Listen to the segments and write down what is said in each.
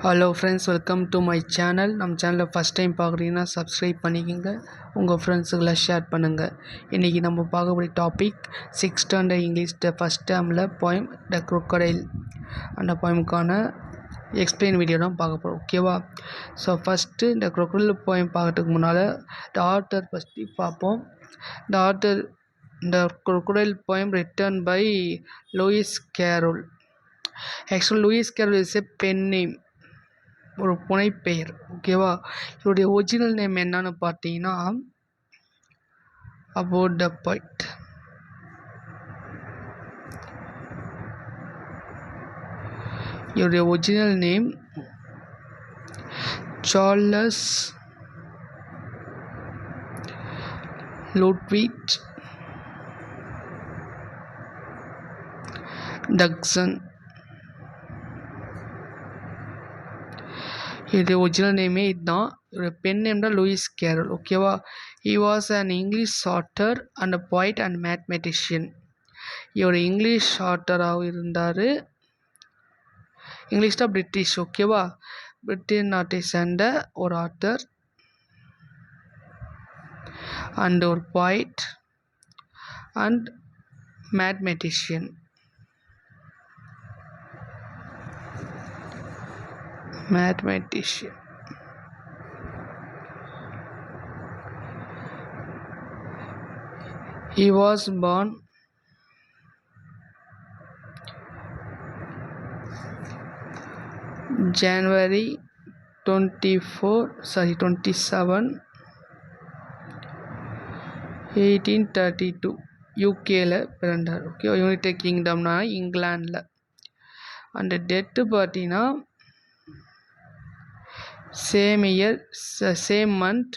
Hello friends, welcome to my channel. நம்ம சேனலை first time பார்க்குறீங்கன்னா சப்ஸ்கிரைப் பண்ணிக்கோங்க, உங்கள் ஃப்ரெண்ட்ஸுகளை ஷேர் பண்ணுங்கள். இன்றைக்கி நம்ம பார்க்கக்கூடிய topic 6th standard English first டேர்மில் போயம் த crocodile. அந்த போயமுக்கான எக்ஸ்பிளைன் வீடியோ தான் பார்க்க போகிறோம், ஓகேவா? ஸோ ஃபஸ்ட்டு இந்த crocodile போயம் பார்க்கறதுக்கு முன்னால் த ஆத்தர் பற்றி பார்ப்போம். த ஆத்தர் இந்த crocodile poem written by Lewis Carroll. Actually Lewis Carroll is a pen name, ஒரு புனைப்பெயர், ஓகேவா? இவருடைய ஒரிஜினல் நேம் என்னன்னு பார்த்தீங்கன்னா அபவுட் த பாயிண்ட். இவருடைய original name Charles Lutwidge Dodgson. இது ஒரிஜினல் நேமே இதுதான். இவருடைய பென் நேம் தான் லூயிஸ் கேரோல், ஓகேவா? He was an English author and poet and mathematician. இவர் இங்கிலீஷ் ஆத்தராகவும் இருந்தார். இங்கிலீஷ் தான் பிரிட்டிஷ், ஓகேவா? பிரிட்டன் நாட்டை சேர்ந்த ஒரு ஆத்தர் அண்ட் ஒரு poet and mathematician. He was born January 27, 1832 யூகேல பிறந்தார், ஓகே? யுனைடெட் கிங்டம்னா இங்கிலாண்டில். அந்த டெத்து பார்த்தீங்கன்னா same year, same month,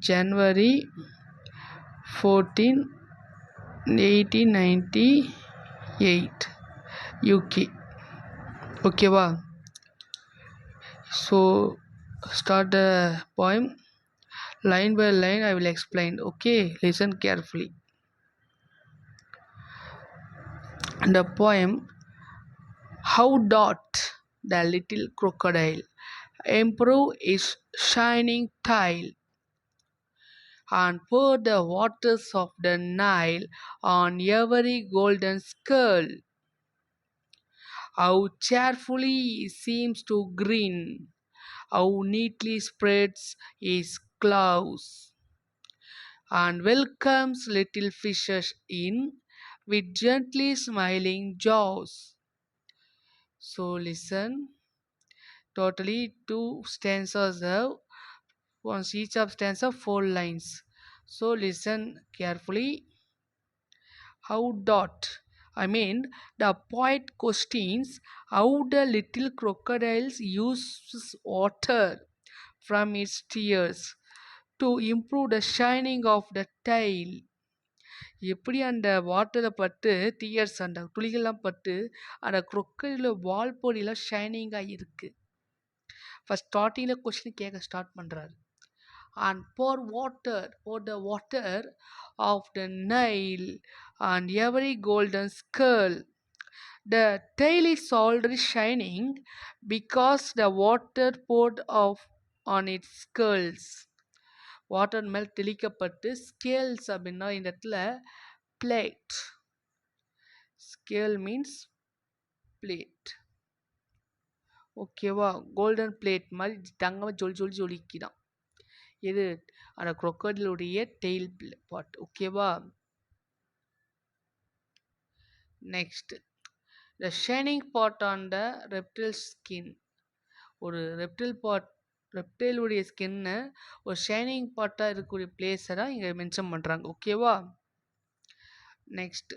January 14, 1898 UK, ஓகேவா? So start the poem line by line. I will explain, okay? Listen carefully. The poem: how doth the little crocodile improve his shining tail and pour the waters of the Nile on every golden skull? How cheerfully he seems to grin, how neatly spreads his claws, and welcomes little fishes in with gently smiling jaws. So listen, totally 2 stanzas have, once each of stanza 4 lines. So listen carefully. How dot, I mean, the poet questions how the little crocodiles uses water from its tears to improve the shining of the tail. எப்படி அந்த வாட்டரில் பட்டு tears, அந்த துளிகள்லாம் பட்டு அந்த crocodile வால் பொடியெல்லாம் ஷைனிங்காக இருக்குது. ஃபஸ்ட் ஸ்டார்டிங்கில் கொஸ்டின் கேட்க ஸ்டார்ட் பண்ணுறாரு. and pour the water of the Nile on every golden skull. The tail is already shining because the water poured off on its skulls. Water மேல் தெளிக்கப்பட்டு ஸ்கேல்ஸ் அப்படின்னா இந்த இடத்துல பிளேட். ஸ்கேல் மீன்ஸ் பிளேட், ஓகேவா? Golden plate மாதிரி தங்கமாக ஜொலிக்குதான். இது அந்த crocodileுடைய tail part, ஓகேவா? Next, the shining part on the reptile skin. ஒரு ரெப்டைலுடைய ஸ்கின்னை ஒரு ஷைனிங் பார்ட்டாக இருக்கக்கூடிய பிளேஸை தான் இங்கே மென்ஷன் பண்ணுறாங்க, ஓகேவா? Next,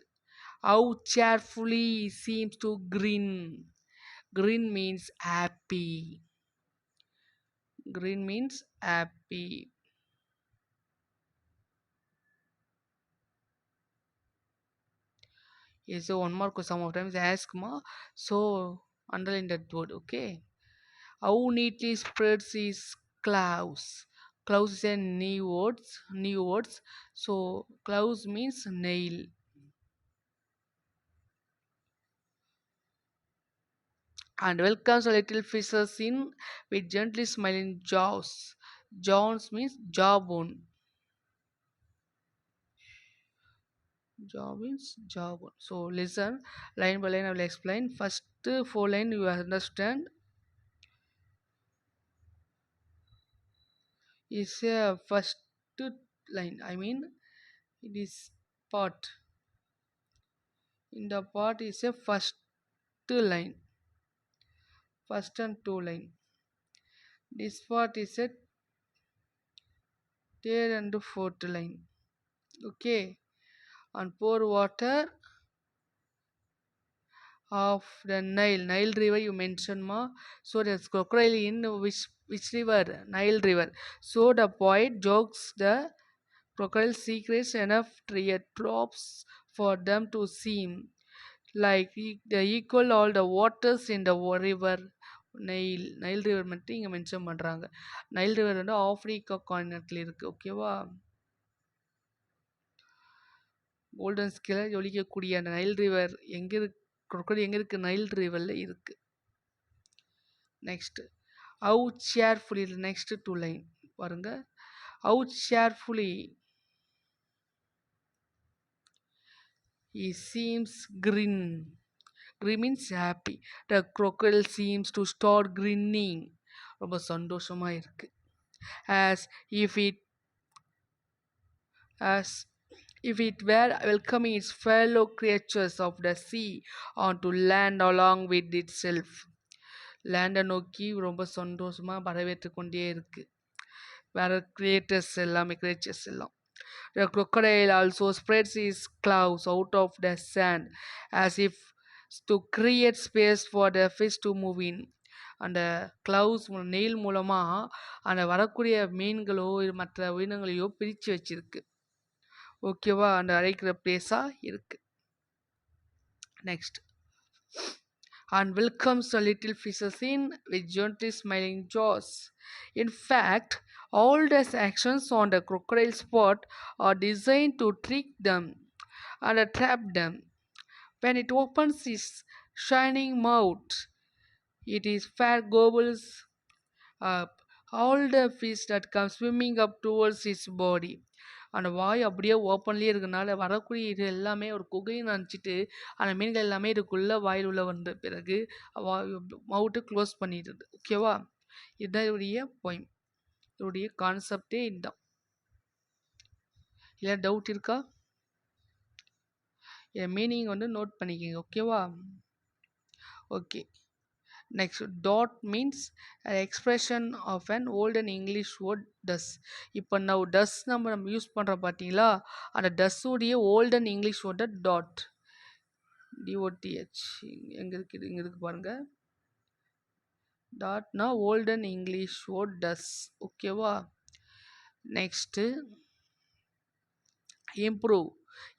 how cheerfully he seems to grin. Grin means happy. Grin means happy. Yes, so one more question, sometimes ask ma, so underline that word, okay? How neatly spreads his claws. Claws is a new words. So claws means nail. and welcomes the little fishes in with gently smiling jaws. Jaws means jawbone. Jaw means jawbone. So listen, line by line I will explain. First four line you understand is a first line. I mean it is part. In the part is a first line. First and two line. This part is a third and fourth line. Okay. And pour water of the Nile. Nile river you mentioned ma. So there's crocodile in which river? Nile river. So the poet jokes the crocodile secrets enough drops for them to seem like they equal all the waters in the river Nile river மட்டும் இங்கே mention பண்ணுறாங்க. Nile river வந்து Africa கான்டினென்ட்ல இருக்குது. ஓகேவா? Golden ஸ்கேல ஒழிக்கக்கூடிய அந்த Nile river எங்கே இருக்கு? crocodile எங்கே இருக்குது? நைல் ரிவரில் இருக்குது. Next how cheerfully next two line பாருங்க. How cheerfully he seems grin. Grin means happy. The crocodile seems to start grinning. ரொம்ப சந்தோஷமா இருக்கு. As if it as if it were welcoming its fellow creatures of the sea onto land along with itself. லேண்டை நோக்கி ரொம்ப சந்தோஷமா வரவேற்று கொண்டே இருக்கு. வேற கிரியேட்டர்ஸ் எல்லாமே கிரியேச்சர்ஸ் எல்லாம். The crocodile also spreads its claws out of the sand as if to create space for the fish to move in. அந்த கிளவுஸ் நெயில் மூலமாக அந்த வரக்கூடிய மீன்களோ மற்ற உயிரினங்களையோ பிரித்து வச்சிருக்கு. ஓகேவா? அந்த அழைக்கிற பிளேஸாக இருக்கு. Next and welcomes the little fishes in with gently smiling jaws. In fact, all these actions on the crocodile spot are designed to trick them and trap them. When it opens its shining mouth, it is fair gobbles up all the fish that come swimming up towards its body. அந்த வாய் அப்படியே ஓப்பன்லேயே இருக்கனால வரக்கூடிய இது எல்லாமே ஒரு குகையை நினச்சிட்டு அந்த மீன்கள் எல்லாமே இதுக்குள்ளே வாயில் உள்ள வந்த பிறகு மவுட்டு க்ளோஸ் பண்ணிடுது. ஓகேவா? இதுதான் இதோடைய பாயிண்ட். இதோடைய கான்செப்டே இதுதான். இல்லை டவுட் இருக்கா? என் மீனிங் வந்து நோட் பண்ணிக்கோங்க. ஓகேவா? Okay. Next, dot means an expression of an olden English word does. இப்போ now does நம்ம யூஸ் பண்ணுறோம் பார்த்தீங்களா? அந்த does உடைய olden English word dot. DOTH எங்கே இருக்குது? இங்கே இருக்கு பாருங்க. டாட்னா olden English word does. ஓகேவா? Next improve.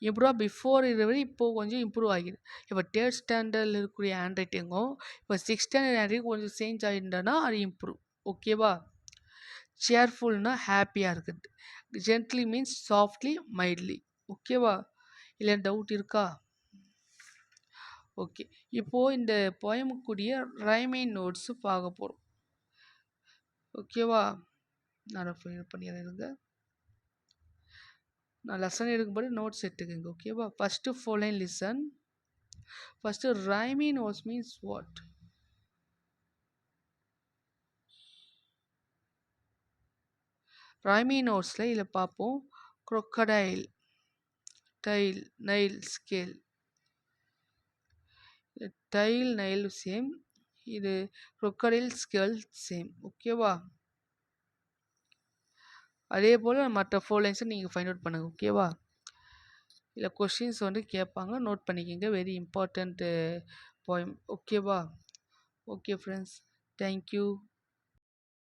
இம்ப்ரூவ் பிஃபோர் இதை விட இப்போது கொஞ்சம் இம்ப்ரூவ் ஆகிடுது. இப்போ தேர்ட் ஸ்டாண்டர்டில் இருக்கக்கூடிய ஹேண்ட் ரைட்டிங்கும் இப்போ சிக்ஸ்த் ஸ்டாண்டர்ட் ஹேண்ட் ரைட்டிங் கொஞ்சம் சேஞ்ச் ஆகிருந்தனா அது இம்ப்ரூவ். ஓகேவா? சேர்ஃபுல்னா ஹாப்பியாக இருக்குது. Gently means softly mildly. ஓகேவா? இல்லை டவுட் இருக்கா? ஓகே. இப்போது இந்த போயமுக்குரிய ரைமிங் நோட்ஸு பார்க்க போகிறோம். ஓகேவா? நான் பண்ணிடுறேங்க. நான் லெசன் எடுக்கும்போது நோட்ஸ் எடுத்துக்கோங்க. ஓகேவா? First 4 line listen. First rhyming notes means what? Rhyming நோட்ஸில் இதில் பார்ப்போம். crocodile, tail, nail, scale. tail, nail சேம். இது crocodile, scale சேம். ஓகேவா? அதே போல் மற்ற 4 லைன்ஸை நீங்கள் ஃபைண்ட் அவுட் பண்ணுங்கள். ஓகேவா? இல்லை கொஷின்ஸ் வந்து கேட்பாங்க, நோட் பண்ணிக்கோங்க. Very important poem. ஓகேவா? Okay friends, thank you.